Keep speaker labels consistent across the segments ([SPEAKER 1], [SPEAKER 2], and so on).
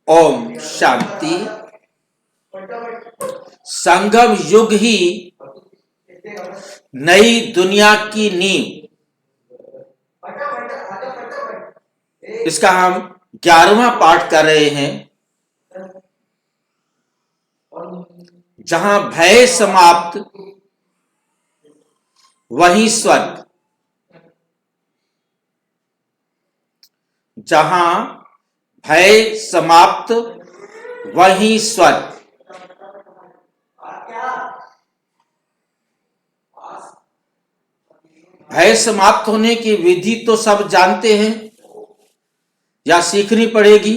[SPEAKER 1] ओम शांति। संगम युग ही नई दुनिया की नींव, इसका हम 11वां पाठ कर रहे हैं। जहां भय समाप्त वहीं स्वर्ग। जहां भय समाप्त वहीं स्वर्ग। भय समाप्त होने की विधि तो सब जानते हैं या सीखनी पड़ेगी?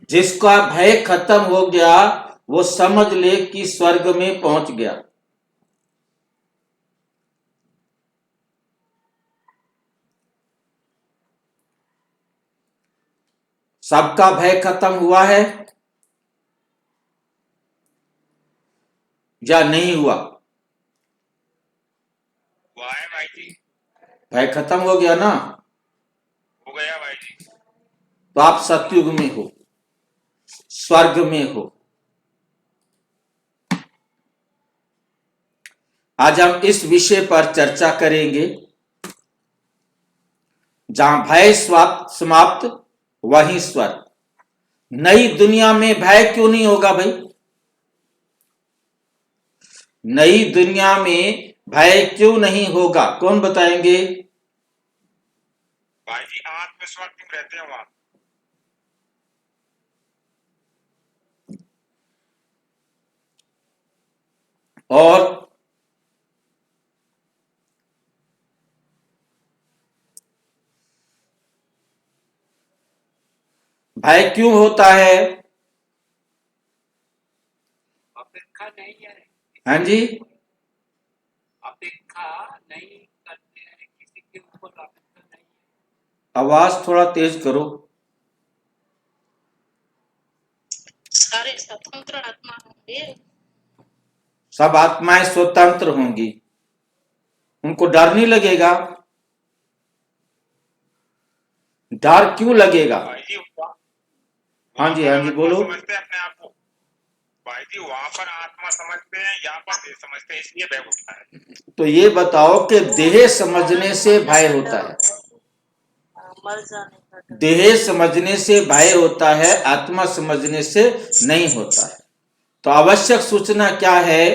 [SPEAKER 1] जिसका भय खत्म हो गया वो समझ ले कि स्वर्ग में पहुंच गया। सबका भय खत्म हुआ है या नहीं हुआ?
[SPEAKER 2] हुआ है भाई जी।
[SPEAKER 1] भय खत्म हो गया ना?
[SPEAKER 2] हो गया भाई जी।
[SPEAKER 1] तो आप सतयुग में हो, स्वर्ग में हो। आज हम इस विषय पर चर्चा करेंगे। जहां भय समाप्त वहीं स्वर्ग। नई दुनिया में भय क्यों नहीं होगा भाई? नई दुनिया में भय क्यों नहीं होगा? कौन बताएंगे?
[SPEAKER 2] भाई जी आत्मस्वर्ग क्यों रहते हैं वहां?
[SPEAKER 1] और भय क्यों होता है?
[SPEAKER 3] अपेक्षा नहीं है।
[SPEAKER 1] हाँ जी,
[SPEAKER 3] अपेक्षा नहीं करते हैं, किसी के ऊपर अपेक्षा नहीं है।
[SPEAKER 1] आवाज थोड़ा तेज करो।
[SPEAKER 4] सारे स्वतंत्र आत्मा होंगे।
[SPEAKER 1] सब आत्माएं स्वतंत्र होंगी, उनको डर नहीं लगेगा। डर क्यों लगेगा?
[SPEAKER 2] भाई जी
[SPEAKER 1] हाँ जी, हाँ जी, बोलो।
[SPEAKER 2] समझते हैं अपने आप को। भाई जी वहां पर आत्मा समझते हैं, यहाँ पर देह समझते हैं, इसलिए भय होता है।
[SPEAKER 1] तो ये बताओ कि देह समझने से भय होता है?
[SPEAKER 4] मर जाने का डर।
[SPEAKER 1] देह समझने से भय होता है, आत्मा समझने से नहीं होता है। तो आवश्यक सूचना क्या है?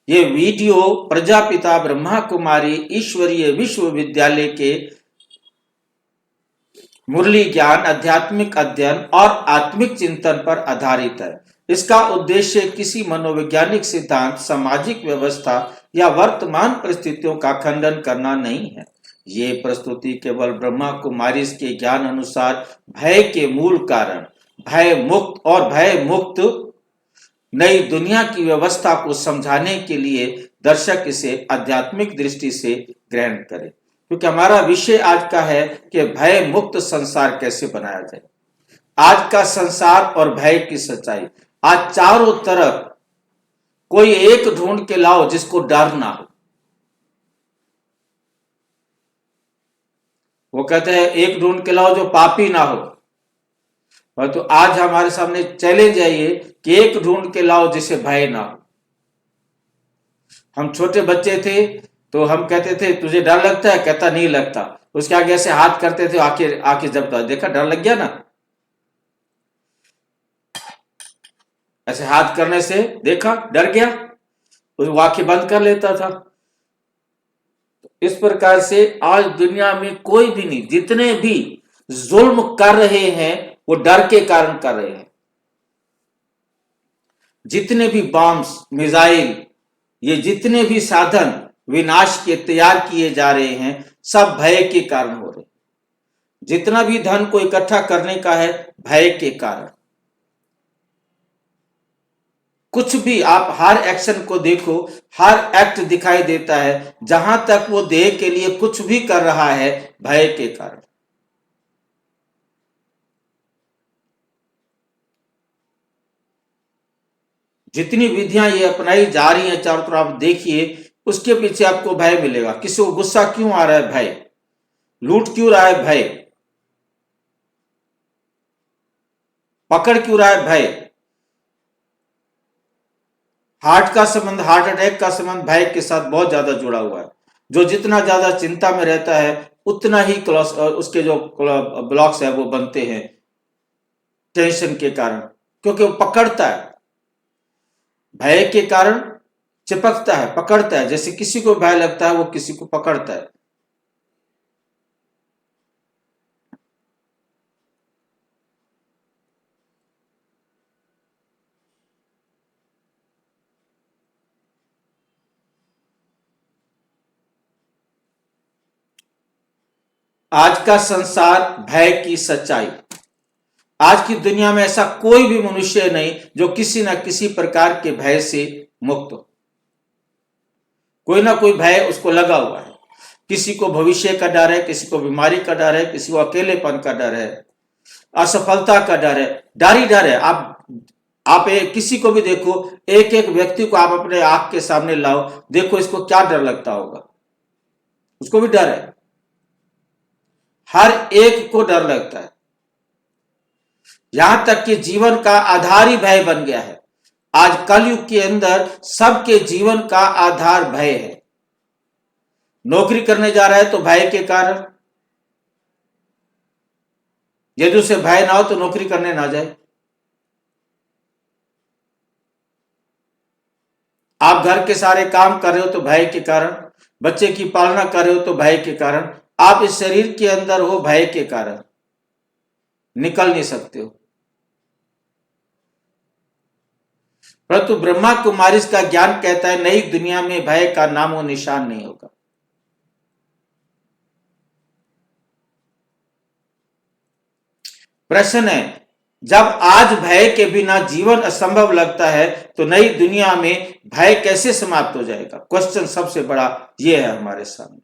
[SPEAKER 1] ये वीडियो प्रजापिता ब्रह्मा कुमारी ईश्वरीय विश्वविद्यालय के मुरली ज्ञान, आध्यात्मिक अध्ययन और आत्मिक चिंतन पर आधारित है। इसका उद्देश्य किसी मनोवैज्ञानिक सिद्धांत, सामाजिक व्यवस्था या वर्तमान परिस्थितियों का खंडन करना नहीं है। ये प्रस्तुति केवल ब्रह्मा कुमारी के ज्ञान अनुसार भय के मूल कारण, भय मुक्त नई दुनिया की व्यवस्था को समझाने के लिए दर्शक इसे आध्यात्मिक दृष्टि से ग्रहण करें। क्योंकि हमारा विषय आज का है कि भय मुक्त संसार कैसे बनाया जाए। आज का संसार और भय की सच्चाई। आज चारों तरफ कोई एक ढूंढ के लाओ जिसको डर ना हो। वो कहते हैं एक ढूंढ के लाओ जो पापी ना हो। तो आज हमारे सामने चैलेंज है ये कि एक ढूंढ के लाओ जिसे भय ना हो। हम छोटे बच्चे थे तो हम कहते थे तुझे डर लगता है? कहता नहीं लगता। उसके आगे ऐसे हाथ करते थे, आंखें जब देखा डर लग गया ना, ऐसे हाथ करने से देखा डर गया, वो आंखें बंद कर लेता था। इस प्रकार से आज दुनिया में कोई भी नहीं, जितने भी जुल्म कर रहे हैं वो डर के कारण कर रहे हैं। जितने भी बॉम्ब्स, मिसाइल, ये जितने भी साधन विनाश के तैयार किए जा रहे हैं सब भय के कारण हो रहे हैं। जितना भी धन को इकट्ठा करने का है भय के कारण। कुछ भी आप हर एक्शन को देखो, हर एक्ट दिखाई देता है जहां तक वो देह के लिए कुछ भी कर रहा है भय के कारण। जितनी विधियां ये अपनाई जा रही हैं चारों तरफ आप देखिए, उसके पीछे आपको भय मिलेगा। किसी को गुस्सा क्यों आ रहा है? भय। लूट क्यों रहा है? भय। पकड़ क्यों रहा है? भय। हार्ट का संबंध, हार्ट अटैक का संबंध भय के साथ बहुत ज्यादा जुड़ा हुआ है। जो जितना ज्यादा चिंता में रहता है उतना ही उसके जो ब्लॉक्स है वो बनते हैं टेंशन के कारण, क्योंकि वो पकड़ता है। भय के कारण चिपकता है, पकड़ता है। जैसे किसी को भय लगता है वो किसी को पकड़ता है। आज का संसार भय की सच्चाई। आज की दुनिया में ऐसा कोई भी मनुष्य नहीं जो किसी न किसी प्रकार के भय से मुक्त हो। कोई ना कोई भय उसको लगा हुआ है। किसी को भविष्य का डर है, किसी को बीमारी का डर है, किसी को अकेलेपन का डर है, असफलता का डर है। डर ही डर है। आप किसी को भी देखो, एक एक व्यक्ति को आप अपने आंख के सामने लाओ, देखो इसको क्या डर लगता होगा। उसको भी डर है। हर एक को डर लगता है। यहां तक कि जीवन का आधार ही भय बन गया है। आज कलयुग के अंदर सबके जीवन का आधार भय है। नौकरी करने जा रहा है तो भय के कारण, यदि उसे भय ना हो तो नौकरी करने ना जाए। आप घर के सारे काम कर रहे हो तो भय के कारण, बच्चे की पालना कर रहे हो तो भय के कारण, आप इस शरीर के अंदर हो भय के कारण, निकल नहीं सकते हो। परंतु ब्रह्मा कुमारी का ज्ञान कहता है नई दुनिया में भय का नामो निशान नहीं होगा। प्रश्न है, जब आज भय के बिना जीवन असंभव लगता है तो नई दुनिया में भय कैसे समाप्त हो जाएगा? क्वेश्चन सबसे बड़ा ये है हमारे सामने।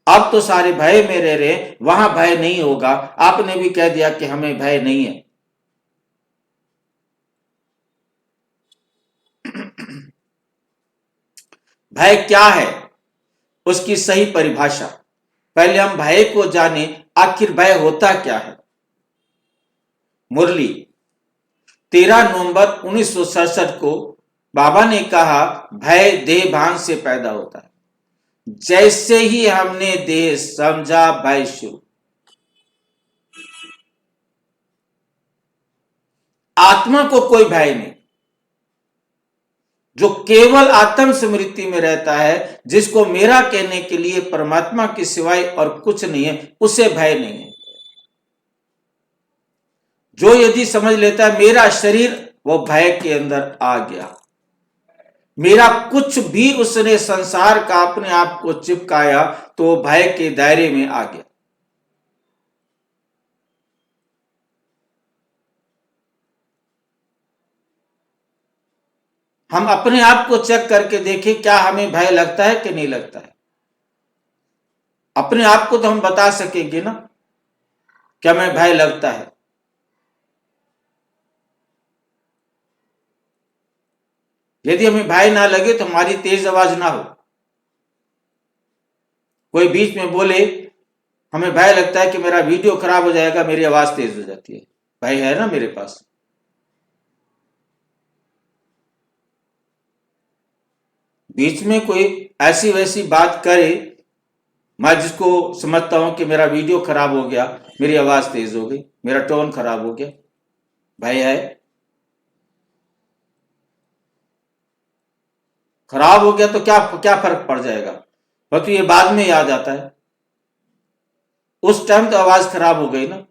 [SPEAKER 1] अब तो सारे भय में रह रहे, वहां भय नहीं होगा। आपने भी कह दिया कि हमें भय नहीं है। भय क्या है, उसकी सही परिभाषा। पहले हम भय को जाने, आखिर भय होता क्या है। मुरली 13 नवंबर 1967 को बाबा ने कहा, भय देह भान से पैदा होता है। जैसे ही हमने देह समझा, भय शुरू। आत्मा को कोई भय नहीं। जो केवल आत्म स्मृति में रहता है, जिसको मेरा कहने के लिए परमात्मा के सिवाय और कुछ नहीं है, उसे भय नहीं है। जो यदि समझ लेता है मेरा शरीर, वो भय के अंदर आ गया। मेरा कुछ भी उसने संसार का अपने आप को चिपकाया तो भय के दायरे में आ गया। हम अपने आप को चेक करके देखें, क्या हमें भय लगता है कि नहीं लगता है। अपने आप को तो हम बता सकेंगे ना, क्या हमें भय लगता है। यदि हमें भय ना लगे तो हमारी तेज आवाज ना हो। कोई बीच में बोले हमें भय लगता है कि मेरा वीडियो खराब हो जाएगा, मेरी आवाज तेज हो जाती है। भय है ना मेरे पास। बीच में कोई ऐसी वैसी बात करे, मैं जिसको समझता हूं कि मेरा वीडियो खराब हो गया, मेरी आवाज तेज हो गई, मेरा टोन खराब हो गया, भय है। खराब हो गया तो क्या क्या फर्क पड़ जाएगा? परंतु ये बाद में याद आता है। उस टाइम तो आवाज खराब हो गई ना।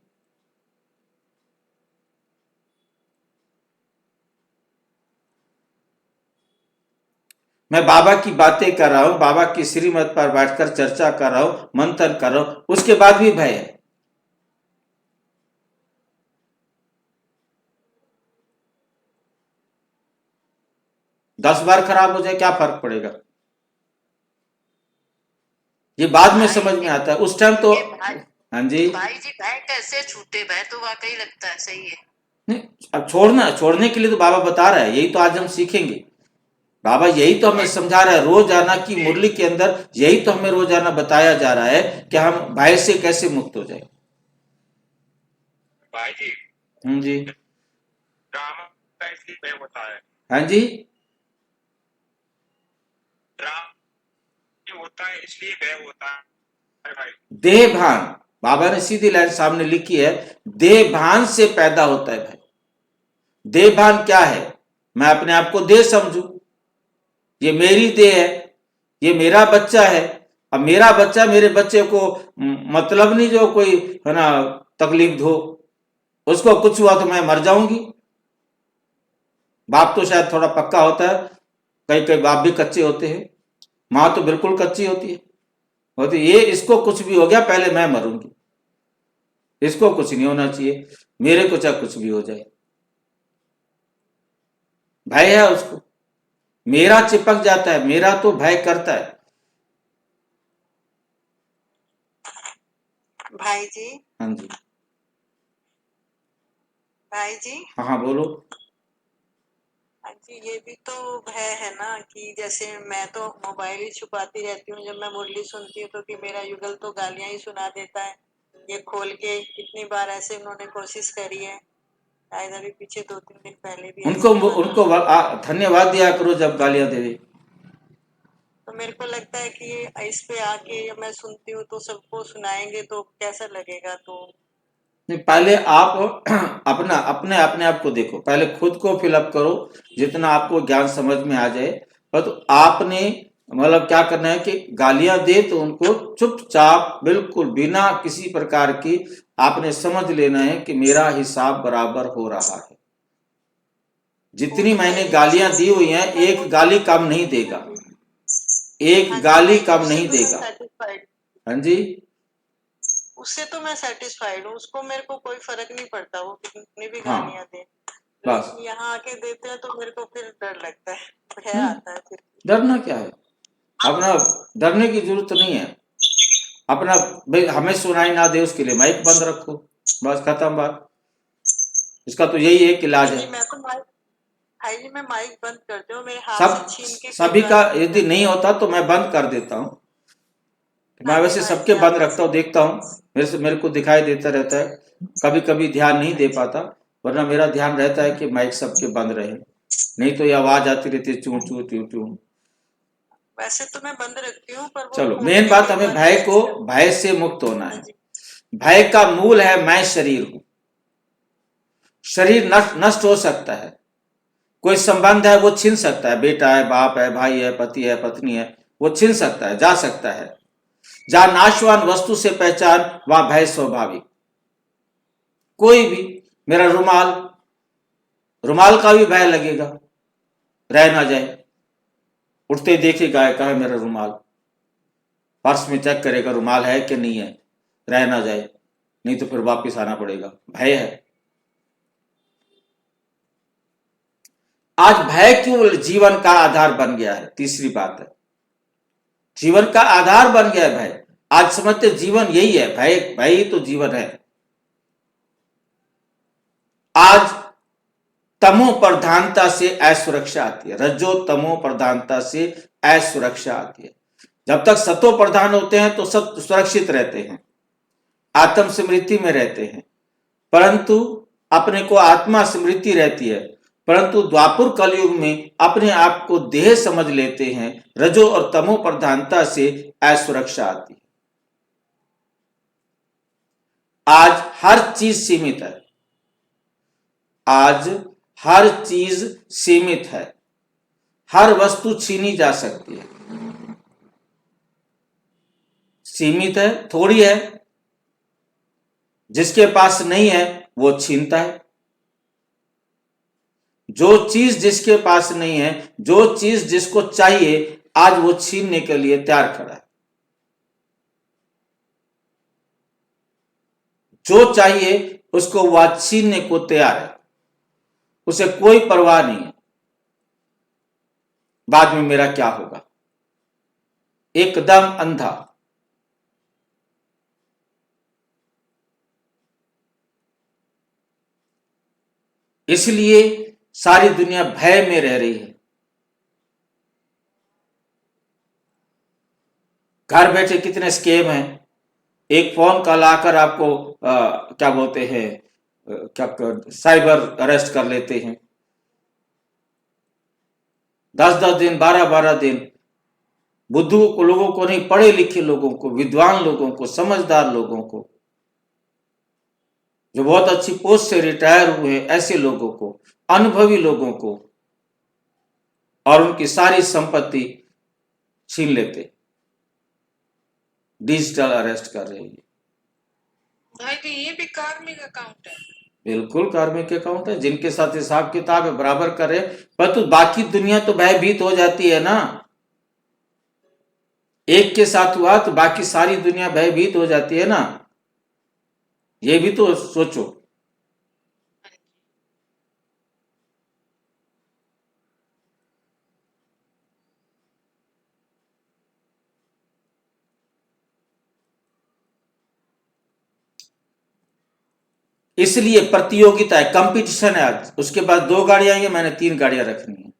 [SPEAKER 1] मैं बाबा की बातें कर रहा हूं, बाबा की श्रीमत पर बैठकर चर्चा कर रहा हूं, मंथन कर रहा हूं, उसके बाद भी भय है। दस बार खराब हो जाए क्या फर्क पड़ेगा? ये बाद में समझ में आता है, उस टाइम तो। हाँ जी
[SPEAKER 4] भाई जी, भय कैसे छूटे? भय तो वाकई लगता है, सही है।
[SPEAKER 1] नहीं, अब छोड़ने के लिए तो बाबा बता रहा है, यही तो आज हम सीखेंगे। बाबा यही तो हमें समझा रहा है रोजाना की मुरली के अंदर, यही तो हमें रोजाना बताया जा रहा है कि हम भय से कैसे मुक्त हो जाए।
[SPEAKER 2] भाई जी,
[SPEAKER 1] जी
[SPEAKER 2] ड्रामा का इसलिए भय होता है,
[SPEAKER 1] हाँ जी,
[SPEAKER 2] ड्रामा होता है इसलिए भय होता है भाई।
[SPEAKER 1] देह भान, बाबा ने सीधी लाइन सामने लिखी है, देह भान से पैदा होता है भाई। देह भान क्या है? मैं अपने आप को देह समझू, ये मेरी देह है, ये मेरा बच्चा है। अब मेरा बच्चा मेरे बच्चे को मतलब नहीं जो कोई है ना तकलीफ दो, उसको कुछ हुआ तो मैं मर जाऊंगी। बाप तो शायद थोड़ा पक्का होता है, कई कई बाप भी कच्चे होते हैं, माँ तो बिल्कुल कच्ची होती है, होती ये इसको कुछ भी हो गया पहले मैं मरूंगी, इसको कुछ नहीं होना चाहिए, मेरे को चाहे कुछ भी हो जाए। भय है उसको, मेरा चिपक जाता है, मेरा तो भय करता है।
[SPEAKER 4] भाई जी,
[SPEAKER 1] हाँ जी,
[SPEAKER 4] भाई जी,
[SPEAKER 1] हाँ हाँ बोलो।
[SPEAKER 4] हाँ जी, ये भी तो भय है ना कि जैसे मैं तो मोबाइल ही छुपाती रहती हूँ जब मैं मुरली सुनती हूँ, तो कि मेरा युगल तो गालियां ही सुना देता है। ये खोल के कितनी बार ऐसे उन्होंने कोशिश करी है, शायद अभी पीछे 2-3 दिन पहले भी
[SPEAKER 1] उनको
[SPEAKER 4] ऐसे हुआ था।
[SPEAKER 1] उनको धन्यवाद दिया करो जब गालियां देवे।
[SPEAKER 4] तो मेरे को लगता है कि ये इस पे आके जब मैं सुनती हूँ तो सबको सुनाएंगे तो कैसा लगेगा। तो
[SPEAKER 1] नहीं, पहले आप अपना अपने अपने आप को देखो, पहले खुद को फिलअप करो जितना आपको ज्ञान समझ में आ जाए। पर तो आपने मतलब क्या करना है कि गालियां दे तो उनको चुपचाप बिल्कुल बिना किसी प्रकार की आपने समझ लेना है कि मेरा हिसाब बराबर हो रहा है।
[SPEAKER 4] वो
[SPEAKER 1] जितनी
[SPEAKER 4] तो मैं
[SPEAKER 1] मैंने
[SPEAKER 4] ये
[SPEAKER 1] गालियां दी
[SPEAKER 4] चीज
[SPEAKER 1] हुई हैं,
[SPEAKER 4] मैं वो
[SPEAKER 1] एक गाली कम नहीं देगा, एक
[SPEAKER 4] हाँ जी
[SPEAKER 1] गाली
[SPEAKER 4] भाई जी,
[SPEAKER 1] कम
[SPEAKER 4] उससे
[SPEAKER 1] नहीं
[SPEAKER 4] तो मैं
[SPEAKER 1] देगा।
[SPEAKER 4] सेटिस्फाइड,
[SPEAKER 1] हाँ जी,
[SPEAKER 4] उससे तो मैं सेटिस्फाइड हूँ, उसको मेरे को कोई फर्क नहीं पड़ता वो कितनी भी
[SPEAKER 1] हाँ
[SPEAKER 4] गालियां दे।
[SPEAKER 1] बस।
[SPEAKER 4] लेकिन यहाँ आके देते हैं तो मेरे को फिर डर लगता है, भय
[SPEAKER 1] नहीं,
[SPEAKER 4] आता है फिर।
[SPEAKER 1] डरना क्या है, अपना डरने की जरूरत नहीं है। अपना भाई हमें सुनाई ना दे उसके लिए माइक बंद रखो, बस खत्म बात। इसका तो यही एक इलाज
[SPEAKER 4] भाई
[SPEAKER 1] है।
[SPEAKER 4] जी मैं तो माइक भाई जी मैं माइक बंद करती हूँ, मेरे हाथ से
[SPEAKER 1] सब
[SPEAKER 4] छीन के कई
[SPEAKER 1] सभी
[SPEAKER 4] बार
[SPEAKER 1] का
[SPEAKER 4] बंद
[SPEAKER 1] यदि
[SPEAKER 4] कर
[SPEAKER 1] नहीं
[SPEAKER 4] दिया।
[SPEAKER 1] होता तो मैं बंद कर देता हूँ। मैं
[SPEAKER 4] हाँ जी
[SPEAKER 1] वैसे
[SPEAKER 4] भाई
[SPEAKER 1] सबके
[SPEAKER 4] जी,
[SPEAKER 1] बंद
[SPEAKER 4] आप
[SPEAKER 1] रखता
[SPEAKER 4] ऐसे
[SPEAKER 1] हूँ, देखता हूँ, मेरे को दिखाई देता रहता है। कभी कभी ध्यान नहीं दे पाता, वरना मेरा ध्यान रहता है कि माइक सबके बंद रहे, नहीं तो ये आवाज आती रहती है चू चू चू चू।
[SPEAKER 4] वैसे तो मैं बंद रखती हूँ, पर वो
[SPEAKER 1] चलो
[SPEAKER 4] खोल
[SPEAKER 1] मेन
[SPEAKER 4] के
[SPEAKER 1] बात,
[SPEAKER 4] कई
[SPEAKER 1] हमें
[SPEAKER 4] बार
[SPEAKER 1] भय को,
[SPEAKER 4] कोशिश कर।
[SPEAKER 1] भय से मुक्त होना
[SPEAKER 4] हाँ
[SPEAKER 1] है।
[SPEAKER 4] जी,
[SPEAKER 1] भय का मूल है मैं शरीर हूं। शरीर नष्ट नष्ट हो सकता है, कोई संबंध है वो छिन सकता है, बेटा है, बाप है, भाई है, पति है, पत्नी है, वो छिन सकता है, जा सकता है। जहां नाशवान वस्तु से पहचान वहां भय स्वाभाविक। कोई भी, मेरा रुमाल, रुमाल का भी भय लगेगा, रह ना जाए, उठते देखेगा कहा है मेरा रुमाल, पर्स में चेक करेगा रुमाल है कि नहीं है, रह ना जाए, नहीं तो फिर वापिस आना पड़ेगा, भय है। आज भय क्यों जीवन का आधार बन गया है? तीसरी बात है, जीवन का आधार बन गया है भय। आज समझते जीवन यही है, भय भय ही तो जीवन है। आज तमो प्रधानता से असुरक्षा आती है, रजो तमो प्रधानता से असुरक्षा आती है। जब तक सतो प्रधान होते हैं तो सब सुरक्षित रहते हैं, आत्म स्मृति में रहते हैं, परंतु अपने को आत्मा स्मृति रहती है, परंतु द्वापुर कलयुग में अपने आप को देह समझ लेते हैं, रजो और तमो प्रधानता से असुरक्षा आती है। आज हर चीज सीमित है, आज हर चीज सीमित है, हर वस्तु छीनी जा सकती है। सीमित है, थोड़ी है, जिसके पास नहीं है वो छीनता है। जो चीज जिसके पास नहीं है, जो चीज जिसको चाहिए, आज वो छीनने के लिए तैयार खड़ा है। जो चाहिए उसको वह छीनने को तैयार है, उसे कोई परवाह नहीं है बाद में मेरा क्या होगा, एकदम अंधा। इसलिए सारी दुनिया भय में रह रही है। घर बैठे कितने स्केम हैं। एक फोन कॉल आकर आपको क्या बोलते हैं, साइबर अरेस्ट कर लेते हैं। 10-10 दिन, 12-12 दिन बुद्धू को लोगों को नहीं, पढ़े लिखे लोगों को, विद्वान लोगों को, समझदार लोगों को, जो बहुत अच्छी पोस्ट से रिटायर हुए हैं, ऐसे लोगों को, अनुभवी लोगों को, और उनकी सारी संपत्ति छीन लेते, डिजिटल अरेस्ट कर रहे हैं।
[SPEAKER 5] भाई तो ये भी कार्मिक अकाउंट है।
[SPEAKER 1] बिल्कुल कार्मिक अकाउंट है, जिनके साथ हिसाब किताब है बराबर करे, परंतु बाकी दुनिया तो भयभीत हो जाती है ना। एक के साथ हुआ तो बाकी सारी दुनिया भयभीत हो जाती है ना, ये भी तो सोचो। इसलिए प्रतियोगिता है, कंपटीशन है। आज उसके पास 2 गाड़ियां हैं, मैंने 3 गाड़ियां रखनी है।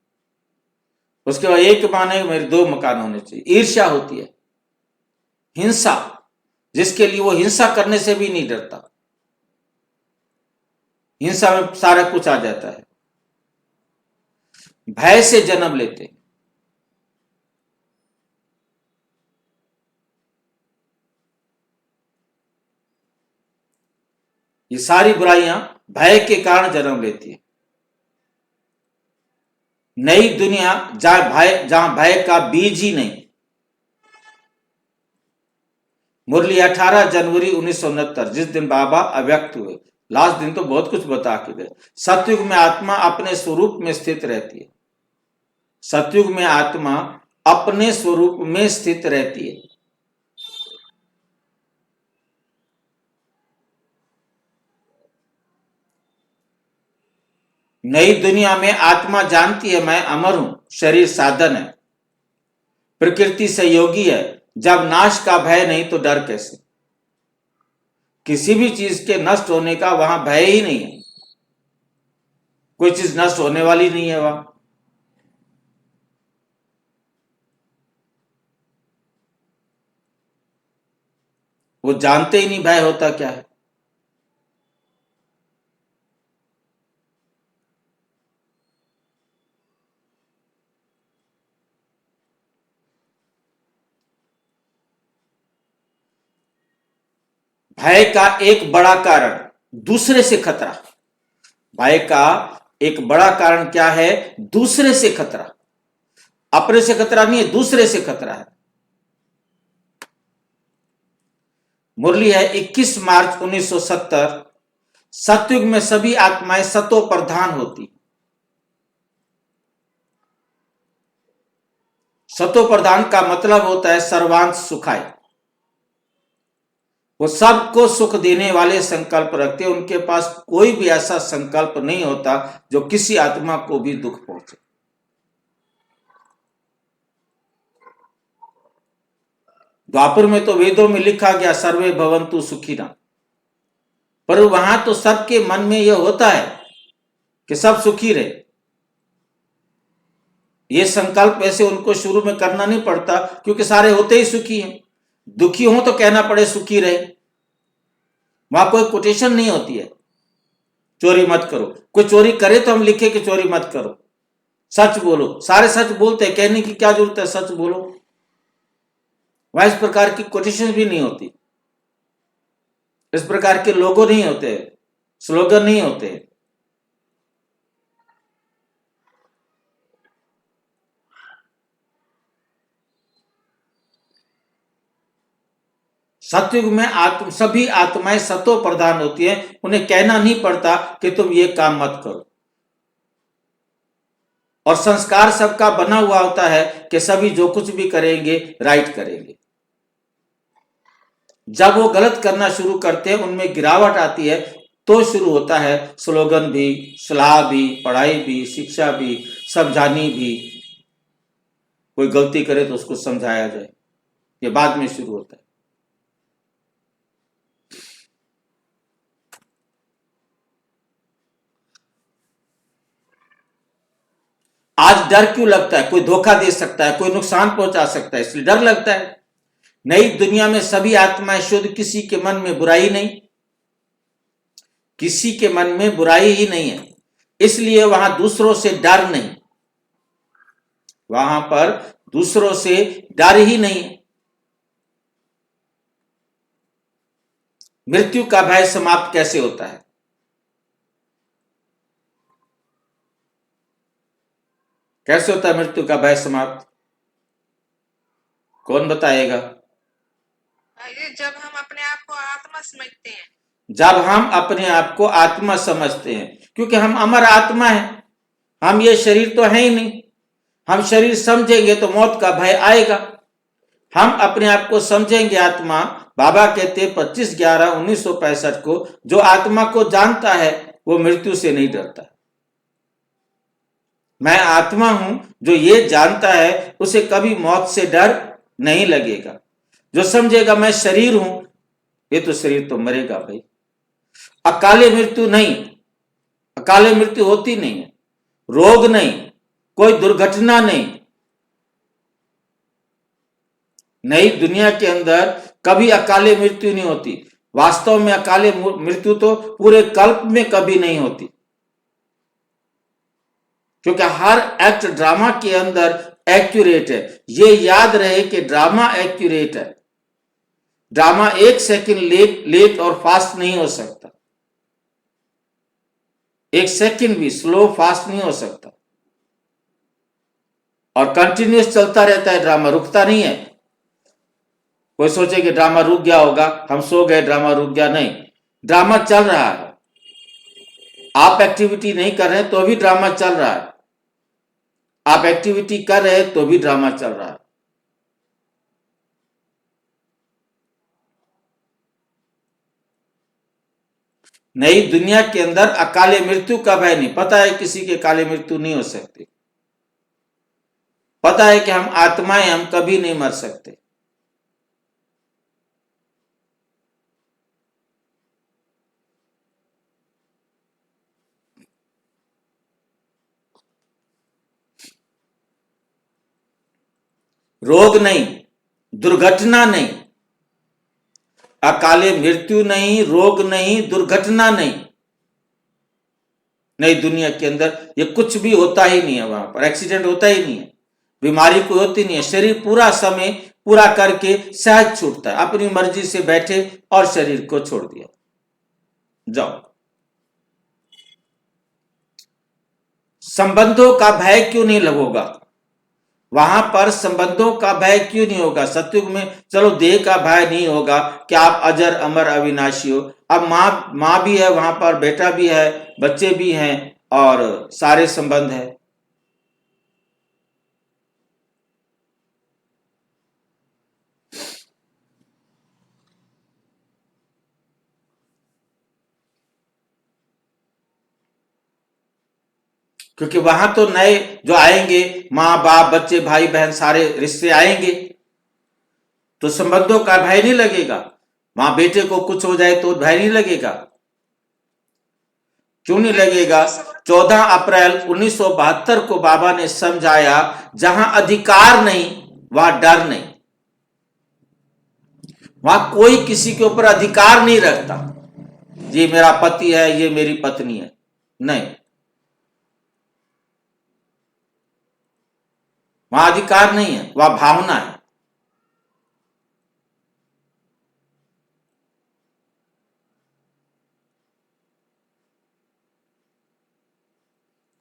[SPEAKER 1] उसके बाद एक माने मेरे 2 मकान होने चाहिए। ईर्ष्या होती है, हिंसा, जिसके लिए वो हिंसा करने से भी नहीं डरता। हिंसा में सारा कुछ आ जाता है। भय से जन्म लेते, ये सारी बुराइयां भय के कारण जन्म लेती है। नई दुनिया जहां भय का बीज ही नहीं। मुरली 18 जनवरी 1969, जिस दिन बाबा अव्यक्त हुए, लास्ट दिन तो बहुत कुछ बता के गए। सतयुग में आत्मा अपने स्वरूप में स्थित रहती है। सतयुग में आत्मा अपने स्वरूप में स्थित रहती है। नई दुनिया में आत्मा जानती है मैं अमर हूं, शरीर साधन है, प्रकृति सहयोगी है। जब नाश का भय नहीं तो डर कैसे? किसी भी चीज के नष्ट होने का वहां भय ही नहीं है। कोई चीज नष्ट होने वाली नहीं है वहां। वो जानते ही नहीं भय होता क्या है। भय का एक बड़ा कारण दूसरे से खतरा। भय का एक बड़ा कारण क्या है? दूसरे से खतरा। अपने से खतरा नहीं है, दूसरे से खतरा है। मुरली है 21 मार्च 1970। सतयुग में सभी आत्माएं सतो प्रधान होती। सतो प्रधान का मतलब होता है सर्वांश सुखाय। वो सबको सुख देने वाले संकल्प रखते। उनके पास कोई भी ऐसा संकल्प नहीं होता जो किसी आत्मा को भी दुख पहुंचे। द्वापर में तो वेदों में लिखा गया सर्वे भवन्तु सुखिनः, पर वहां तो सबके मन में यह होता है कि सब सुखी रहे। ये संकल्प ऐसे उनको शुरू में करना नहीं पड़ता, क्योंकि सारे होते ही सुखी हैं। दुखी हो तो कहना पड़े सुखी रहे। वहां कोई कोटेशन नहीं होती है चोरी मत करो। कोई चोरी करे तो हम लिखे कि चोरी मत करो, सच बोलो। सारे सच बोलते हैं, कहने की क्या जरूरत है, सच बोलो। वहां इस प्रकार की कोटेशन भी नहीं होती, इस प्रकार के लोगो नहीं होते, स्लोगन नहीं होते। सतयुग में सभी आत्माएं सतो प्रधान होती हैं। उन्हें कहना नहीं पड़ता कि तुम ये काम मत करो। और संस्कार सबका बना हुआ होता है कि सभी जो कुछ भी करेंगे राइट करेंगे। जब वो गलत करना शुरू करते हैं, उनमें गिरावट आती है, तो शुरू होता है स्लोगन भी, सलाह भी, पढ़ाई भी, शिक्षा भी, समझानी भी। कोई गलती करे तो उसको समझाया जाए, ये बाद में शुरू होता है। आज डर क्यों लगता है? कोई धोखा दे सकता है, कोई नुकसान पहुंचा सकता है, इसलिए डर लगता है। नई दुनिया में सभी आत्माएं शुद्ध, किसी के मन में बुराई नहीं, किसी के मन में बुराई ही नहीं है, इसलिए वहां दूसरों से डर नहीं, वहां पर दूसरों से डर ही नहीं है। मृत्यु का भय समाप्त कैसे होता है? कैसे होता है मृत्यु का भय समाप्त? कौन बताएगा?
[SPEAKER 5] ये जब हम अपने आप को आत्मा समझते हैं।
[SPEAKER 1] जब हम अपने आप को आत्मा समझते हैं, क्योंकि हम अमर आत्मा हैं, हम ये शरीर तो है ही नहीं। हम शरीर समझेंगे तो मौत का भय आएगा। हम अपने आप को समझेंगे आत्मा। बाबा कहते 25/11/1965 को, जो आत्मा को जानता है वो मृत्यु से नहीं डरता। मैं आत्मा हूं, जो ये जानता है उसे कभी मौत से डर नहीं लगेगा। जो समझेगा मैं शरीर हूं, ये तो शरीर तो मरेगा भाई। अकाले मृत्यु नहीं, अकाले मृत्यु होती नहीं है। रोग नहीं, कोई दुर्घटना नहीं। नई दुनिया के अंदर कभी अकाले मृत्यु नहीं होती। वास्तव में अकाले मृत्यु तो पूरे कल्प में कभी नहीं होती, क्योंकि हर एक्ट ड्रामा के अंदर एक्यूरेट है। ये याद रहे कि ड्रामा एक्यूरेट है। ड्रामा 1 सेकंड लेट और फास्ट नहीं हो सकता। 1 सेकंड भी स्लो फास्ट नहीं हो सकता। और कंटिन्यूस चलता रहता है, ड्रामा रुकता नहीं है। कोई सोचे कि ड्रामा रुक गया होगा, हम सो गए, ड्रामा रुक गया। नहीं, ड्रामा चल रहा है। आप एक्टिविटी नहीं कर रहे तो भी ड्रामा चल रहा है। आप एक्टिविटी कर रहे तो भी ड्रामा चल रहा है। नई दुनिया के अंदर अकाले मृत्यु का भय नहीं। पता है किसी के काले मृत्यु नहीं हो सकती। पता है कि हम आत्माएं, हम कभी नहीं मर सकते। रोग नहीं, दुर्घटना नहीं, अकाले मृत्यु नहीं, रोग नहीं, दुर्घटना नहीं। नई दुनिया के अंदर ये कुछ भी होता ही नहीं है। वहां पर एक्सीडेंट होता ही नहीं है, बीमारी कोई होती नहीं है। शरीर पूरा समय पूरा करके सहज छूटता है। अपनी मर्जी से बैठे और शरीर को छोड़ दिया, जाओ। संबंधों का भय क्यों नहीं लगेगा? वहां पर संबंधों का भय क्यों नहीं होगा? सतयुग में चलो देह का भय नहीं होगा कि आप अजर अमर अविनाशी हो। अब माँ भी है वहां पर, बेटा भी है, बच्चे भी हैं और सारे संबंध है। क्योंकि वहां तो नए जो आएंगे, माँ बाप, बच्चे, भाई बहन, सारे रिश्ते आएंगे, तो संबंधों का भय नहीं लगेगा। वहां बेटे को कुछ हो जाए तो भय नहीं लगेगा। क्यों नहीं लगेगा? 14 अप्रैल 1972 को बाबा ने समझाया, जहां अधिकार नहीं वहां डर नहीं। वहां कोई किसी के ऊपर अधिकार नहीं रखता, ये मेरा पति है, ये मेरी पत्नी है, नहीं। वहां अधिकार नहीं है, वहां भावना है।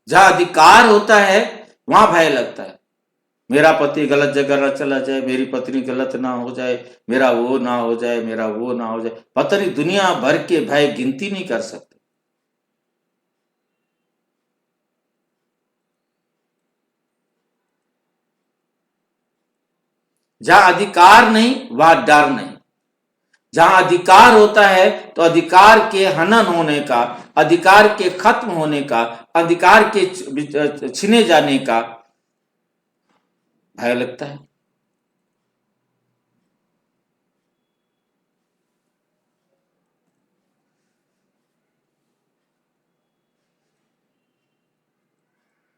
[SPEAKER 1] जहां अधिकार होता है वहां भय लगता है। मेरा पति गलत जगह न चला जाए, मेरी पत्नी गलत ना हो जाए, मेरा वो ना हो जाए, मेरा वो ना हो जाए। पता नहीं दुनिया भर के भय गिनती नहीं कर सकते। जहां अधिकार नहीं वहां डर नहीं। जहां अधिकार होता है तो अधिकार के हनन होने का, अधिकार के खत्म होने का, अधिकार के छीने जाने का भय लगता है।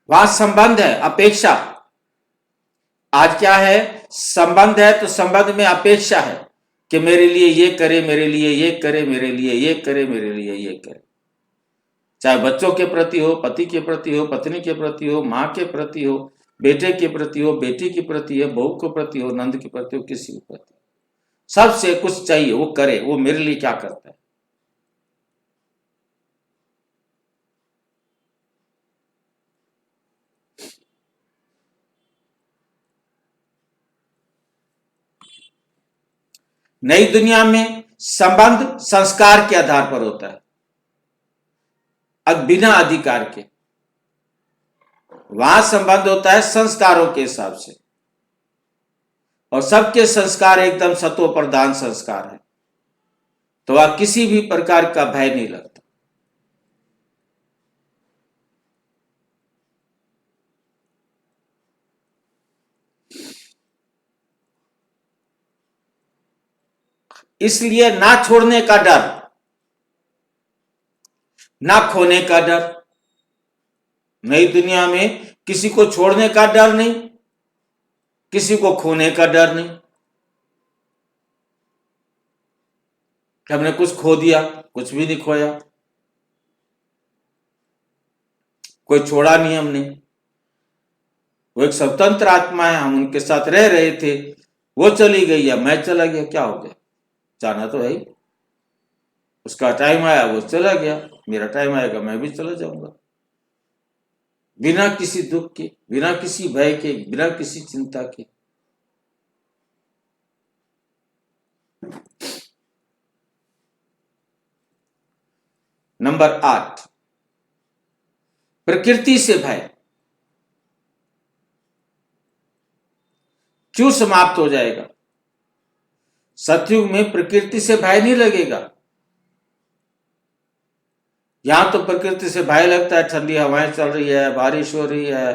[SPEAKER 1] वहां संबंध है, अपेक्षा। आज क्या है, संबंध है तो संबंध में अपेक्षा है कि मेरे लिए ये करे, मेरे लिए ये करे, मेरे लिए ये करे, मेरे लिए ये करे। चाहे बच्चों के प्रति हो, पति के प्रति हो, पत्नी के प्रति हो, माँ के प्रति हो, बेटे के प्रति हो, बेटी के प्रति हो, बहू के प्रति हो, नंद के प्रति हो, किसी के प्रति, सबसे कुछ चाहिए वो करे। वो मेरे लिए क्या करता है? नई दुनिया में संबंध संस्कार के आधार पर होता है, अब बिना अधिकार के। वहां संबंध होता है संस्कारों के हिसाब से, और सबके संस्कार एकदम सतो प्रधान संस्कार है, तो वह किसी भी प्रकार का भय नहीं लगता। इसलिए ना छोड़ने का डर, ना खोने का डर। नई दुनिया में किसी को छोड़ने का डर नहीं, किसी को खोने का डर नहीं। हमने कुछ खो दिया, कुछ भी नहीं खोया, कोई छोड़ा नहीं हमने। वो एक स्वतंत्र आत्मा है, हम उनके साथ रह रहे थे, वो चली गई या मैं चला गया, क्या हो गया? जाना तो है ही। उसका टाइम आया वो चला गया, मेरा टाइम आएगा मैं भी चला जाऊंगा, बिना किसी दुख के, बिना किसी भय के, बिना किसी चिंता के। नंबर 8, प्रकृति से भय क्यों समाप्त हो जाएगा? सतयुग में प्रकृति से भय नहीं लगेगा। यहां तो प्रकृति से भय लगता है, ठंडी हवाएं चल रही है, बारिश हो रही है,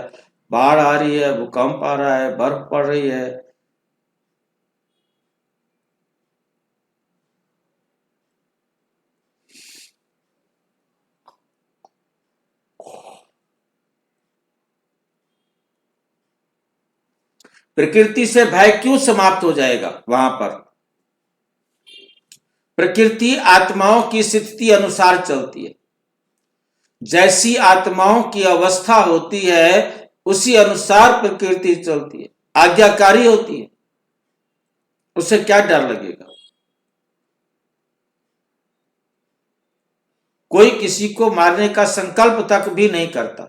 [SPEAKER 1] बाढ़ आ रही है, भूकंप आ रहा है, बर्फ पड़ रही है। प्रकृति से भय क्यों समाप्त हो जाएगा? वहां पर प्रकृति आत्माओं की स्थिति अनुसार चलती है। जैसी आत्माओं की अवस्था होती है उसी अनुसार प्रकृति चलती है, आज्ञाकारी होती है। उससे क्या डर लगेगा? कोई किसी को मारने का संकल्प तक भी नहीं करता।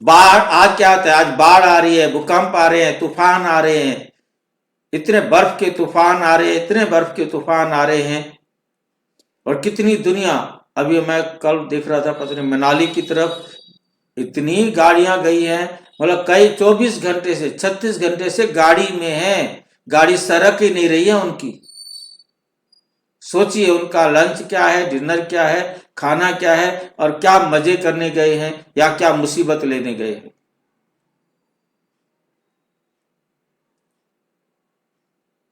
[SPEAKER 1] बाढ़ आज क्या होता है? आज बाढ़ आ रही है, भूकंप आ रहे हैं, तूफान आ रहे हैं, इतने बर्फ के तूफान आ रहे हैं, इतने बर्फ के तूफान आ रहे हैं। और कितनी दुनिया, अभी मैं कल देख रहा था पता नहीं मनाली की तरफ इतनी गाड़ियां गई हैं, मतलब कई 24 घंटे से 36 घंटे से गाड़ी में है, गाड़ी सड़क ही नहीं रही है उनकी। सोचिए उनका लंच क्या है, डिनर क्या है, खाना क्या है, और क्या मजे करने गए हैं या क्या मुसीबत लेने गए हैं।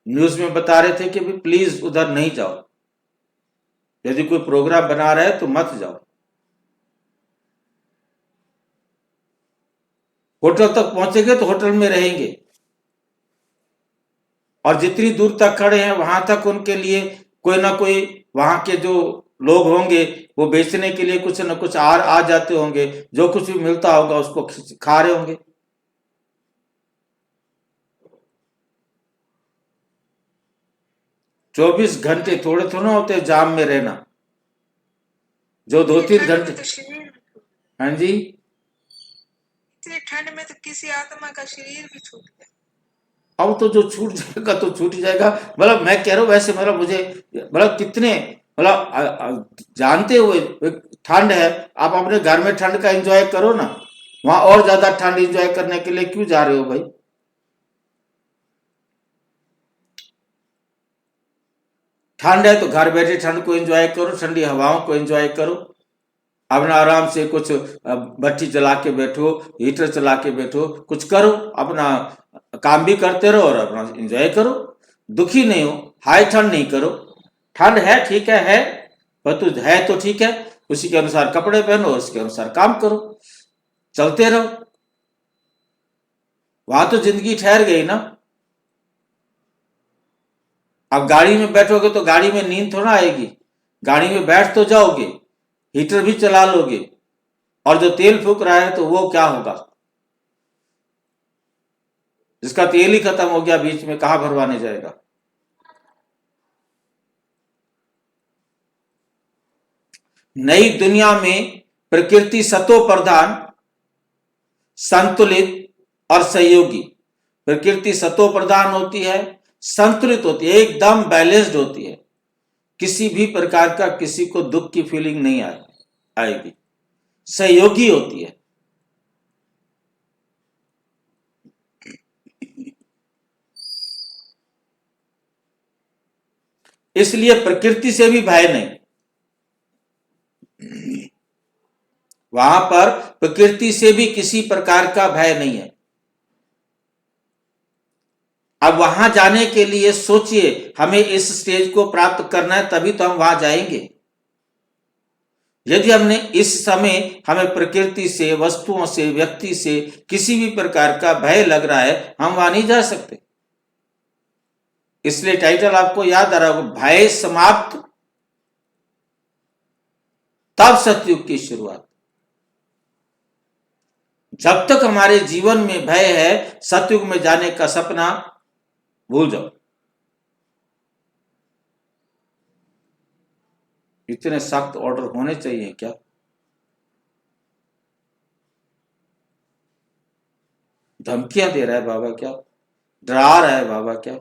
[SPEAKER 1] न्यूज में बता रहे थे कि भी प्लीज उधर नहीं जाओ, यदि कोई प्रोग्राम बना रहा है तो मत जाओ। होटल तक पहुंचेंगे तो होटल में रहेंगे, और जितनी दूर तक खड़े हैं वहां तक उनके लिए कोई ना कोई वहां के जो लोग होंगे वो बेचने के लिए कुछ न कुछ आ जाते होंगे, जो कुछ भी मिलता होगा उसको खा रहे होंगे। चौबीस घंटे थोड़े थोड़ा होते जाम में रहना, जो 2-3
[SPEAKER 5] ठंड में
[SPEAKER 1] घंटे।
[SPEAKER 5] तो शरीर,
[SPEAKER 1] हाँ जी,
[SPEAKER 5] इतनी ठंड में तो किसी आत्मा का शरीर भी छूट गया।
[SPEAKER 1] अब तो जो छूट जाएगा तो छूट ही जाएगा। मतलब मैं कह रहा हूँ वैसे, मतलब मुझे, मतलब कितने, मतलब जानते हुए ठंड है, आप अपने घर में ठंड का एंजॉय करो ना, वहां और ज्यादा ठंड एंजॉय करने के लिए क्यों जा रहे हो भाई? ठंड है तो घर बैठे ठंड को एंजॉय करो, ठंडी हवाओं को एंजॉय करो। अपना आराम से कुछ भट्टी जला के बैठो, हीटर चला के बैठो, कुछ करो, अपना काम भी करते रहो और अपना एंजॉय करो, दुखी नहीं हो। हाई ठंड नहीं करो, ठंड है ठीक है पर तू है तो ठीक है, उसी के अनुसार कपड़े पहनो, उसके अनुसार काम करो, चलते रहो। वहां तो जिंदगी ठहर गई ना। अब गाड़ी में बैठोगे तो गाड़ी में नींद थोड़ा आएगी, गाड़ी में बैठ तो जाओगे, हीटर भी चला लोगे, और जो तेल फूक रहा है तो वो क्या होगा? जिसका तेल ही खत्म हो गया बीच में, कहां भरवाने जाएगा? नई दुनिया में प्रकृति सतो प्रधान, संतुलित और सहयोगी। प्रकृति सतो प्रधान होती है, संतुलित होती है, एकदम बैलेंस्ड होती है, किसी भी प्रकार का किसी को दुख की फीलिंग नहीं आएगी। सहयोगी होती है, इसलिए प्रकृति से भी भय नहीं। वहां पर प्रकृति से भी किसी प्रकार का भय नहीं है। अब वहां जाने के लिए सोचिए, हमें इस स्टेज को प्राप्त करना है तभी तो हम वहां जाएंगे। यदि हमने इस समय हमें प्रकृति से, वस्तुओं से, व्यक्ति से किसी भी प्रकार का भय लग रहा है, हम वहां नहीं जा सकते। इसलिए टाइटल आपको याद आ रहा होगा, भय समाप्त तब सतयुग की शुरुआत। जब तक हमारे जीवन में भय है, सतयुग में जाने का सपना भूल जाओ। इतने सख्त ऑर्डर होने चाहिए क्या? धमकियां दे रहा है बाबा क्या? डरा रहा है बाबा क्या?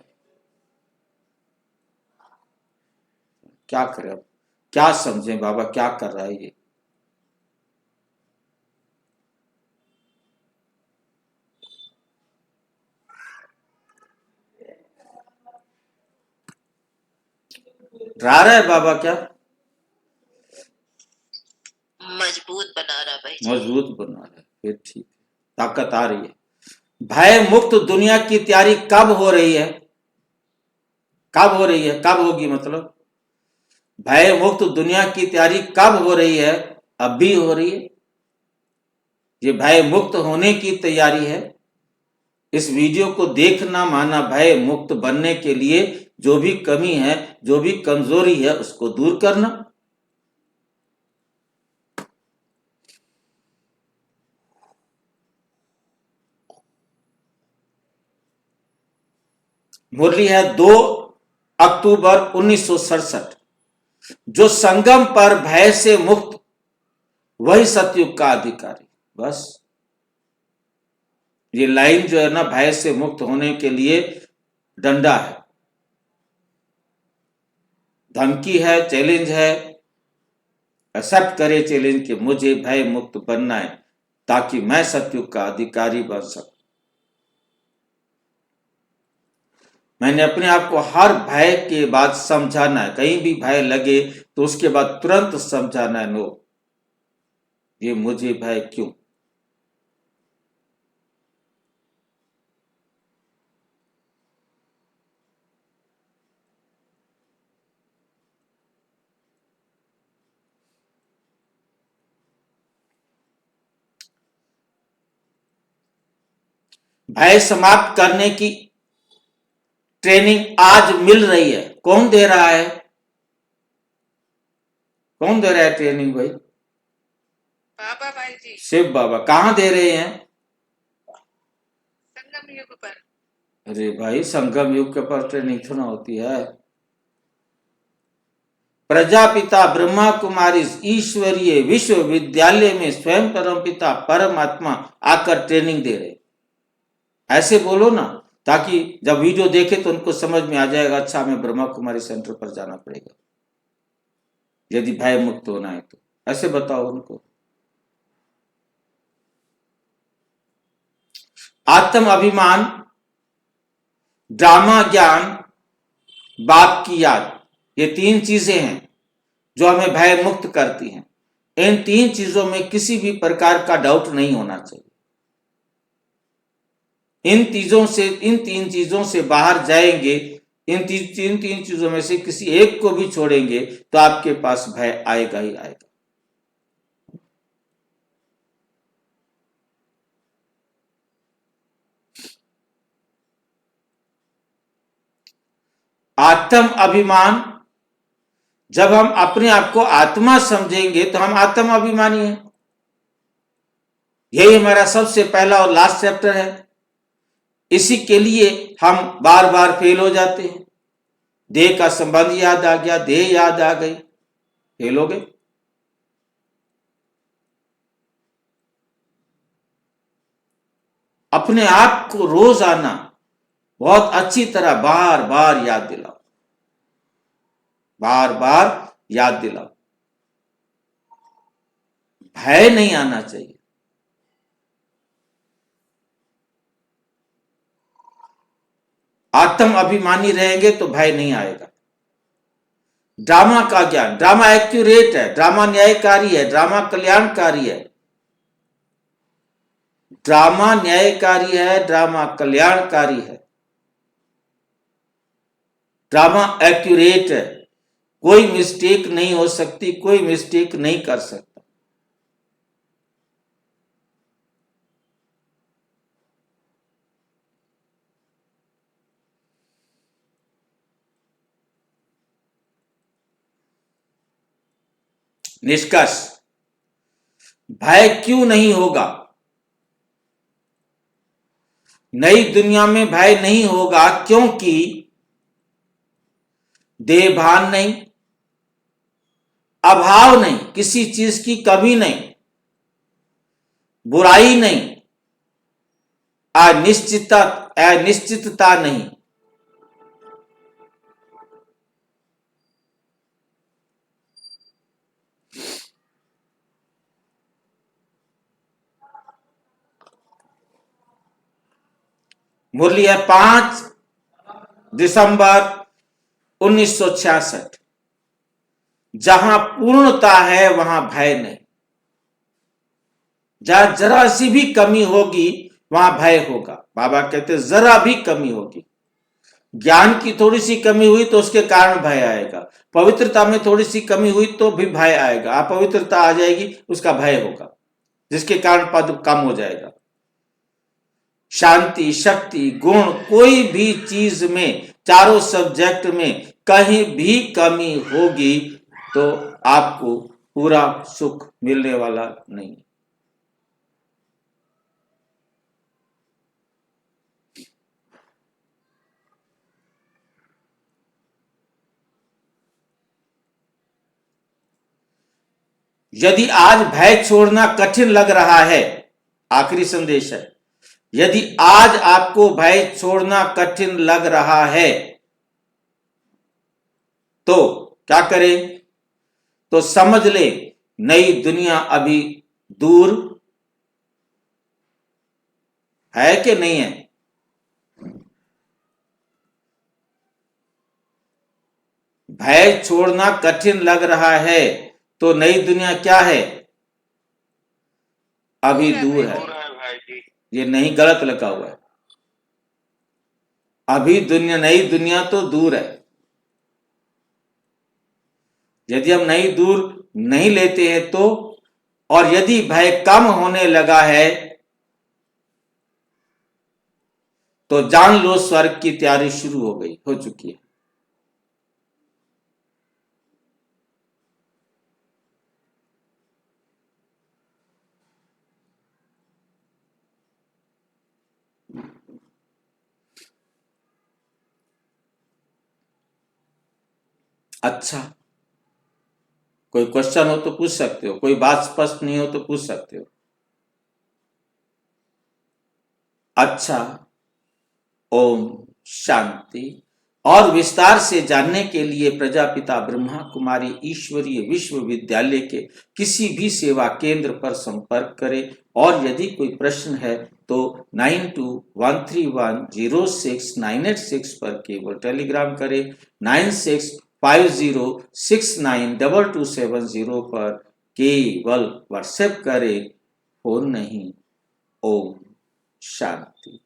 [SPEAKER 1] क्या करें अब? क्या समझें बाबा क्या कर रहा है ये? डरा रहा है बाबा क्या?
[SPEAKER 6] मजबूत बना रहा भाई जी।
[SPEAKER 1] मजबूत बना रहा है, फिर ठीक है, ताकत आ रही है। भय मुक्त दुनिया की तैयारी कब हो रही है? कब हो रही है? कब होगी मतलब? भय मुक्त दुनिया की तैयारी कब हो रही है? अब भी हो रही है। ये भय मुक्त होने की तैयारी है। इस वीडियो को देखना माना भय मुक्त बनने के लिए जो भी कमी है, जो भी कमजोरी है, उसको दूर करना। मुरली है 2 अक्टूबर 1967। जो संगम पर भय से मुक्त, वही सतयुग का अधिकारी। बस ये लाइन जो है ना, भय से मुक्त होने के लिए डंडा है, धमकी है, चैलेंज है। एक्सेप्ट करे चैलेंज के मुझे भय मुक्त बनना है ताकि मैं सतयुग का अधिकारी बन सकूं। मैंने अपने आप को हर भय के बाद समझाना है। कहीं भी भय लगे तो उसके बाद तुरंत समझाना है, नो, ये मुझे भय क्यों? भय समाप्त करने की ट्रेनिंग आज मिल रही है। कौन दे रहा है? कौन दे रहा है ट्रेनिंग भाई?
[SPEAKER 5] बाबा भाई जी
[SPEAKER 1] शिव बाबा। कहां दे रहे हैं?
[SPEAKER 5] संगम युग पर।
[SPEAKER 1] अरे भाई, संगम युग के पर ट्रेनिंग थोड़ा होती है। प्रजापिता ब्रह्मा कुमारी ईश्वरीय विश्वविद्यालय में स्वयं परमपिता परमात्मा आकर ट्रेनिंग दे रहे। ऐसे बोलो ना, ताकि जब वीडियो देखे तो उनको समझ में आ जाएगा, अच्छा हमें ब्रह्मा कुमारी सेंटर पर जाना पड़ेगा यदि भय मुक्त होना है तो। ऐसे बताओ उनको। आत्म अभिमान, ड्रामा ज्ञान, बाप की याद, ये 3 चीजें हैं जो हमें भय मुक्त करती हैं। इन 3 चीजों में किसी भी प्रकार का डाउट नहीं होना चाहिए। इन 3 चीजों से बाहर जाएंगे, इन तीन चीजों में से किसी एक को भी छोड़ेंगे तो आपके पास भय आएगा ही आएगा। आत्म अभिमान, जब हम अपने आप को आत्मा समझेंगे तो हम आत्म अभिमानी हैं। यही हमारा सबसे पहला और लास्ट चैप्टर है। इसी के लिए हम बार बार फेल हो जाते हैं। देह का संबंध याद आ गया, देह याद आ गई, फेल हो गए। अपने आप को रोजाना बहुत अच्छी तरह बार बार याद दिलाओ, बार बार याद दिलाओ। भय नहीं आना चाहिए। आत्म अभिमानी रहेंगे तो भय नहीं आएगा। ड्रामा का ज्ञान, ड्रामा एक्यूरेट है, ड्रामा न्यायकारी है, ड्रामा कल्याणकारी है। ड्रामा न्यायकारी है, ड्रामा कल्याणकारी है, ड्रामा एक्यूरेट है। कोई मिस्टेक नहीं हो सकती, कोई मिस्टेक नहीं कर सकता। निष्कर्ष, भय क्यों नहीं होगा? नई दुनिया में भय नहीं होगा क्योंकि देहभान नहीं, अभाव नहीं, किसी चीज की कमी नहीं, बुराई नहीं, अनिश्चितता नहीं। मुरली है 5 दिसंबर 1966। जहां पूर्णता है वहां भय नहीं। जहां जरा सी भी कमी होगी वहां भय होगा। बाबा कहते जरा भी कमी होगी, ज्ञान की थोड़ी सी कमी हुई तो उसके कारण भय आएगा, पवित्रता में थोड़ी सी कमी हुई तो भी भय आएगा, अपवित्रता आ जाएगी उसका भय होगा, जिसके कारण पद कम हो जाएगा। शांति, शक्ति, गुण, कोई भी चीज में, चारों सब्जेक्ट में कहीं भी कमी होगी तो आपको पूरा सुख मिलने वाला नहीं। यदि आज भय छोड़ना कठिन लग रहा है, आखिरी संदेश है, यदि आज आपको भय छोड़ना कठिन लग रहा है तो क्या करें? तो समझ ले नई दुनिया अभी दूर है कि नहीं है। भय छोड़ना कठिन लग रहा है तो नई दुनिया क्या है? अभी दूर है। ये नहीं, गलत लिखा हुआ है। अभी दुनिया, नई दुनिया तो दूर है। यदि हम नई दूर नहीं लेते हैं तो, और यदि भय कम होने लगा है तो जान लो स्वर्ग की तैयारी शुरू हो चुकी है। अच्छा, कोई क्वेश्चन हो तो पूछ सकते हो, कोई बात स्पष्ट नहीं हो तो पूछ सकते हो। अच्छा, ओम शांति। और विस्तार से जानने के लिए प्रजापिता ब्रह्मा कुमारी ईश्वरीय विश्वविद्यालय के किसी भी सेवा केंद्र पर संपर्क करें। और यदि कोई प्रश्न है तो 9213106986 पर केवल टेलीग्राम करें, 9650692270 पर केवल व्हाट्सएप करें, फोन नहीं। ओम शांति।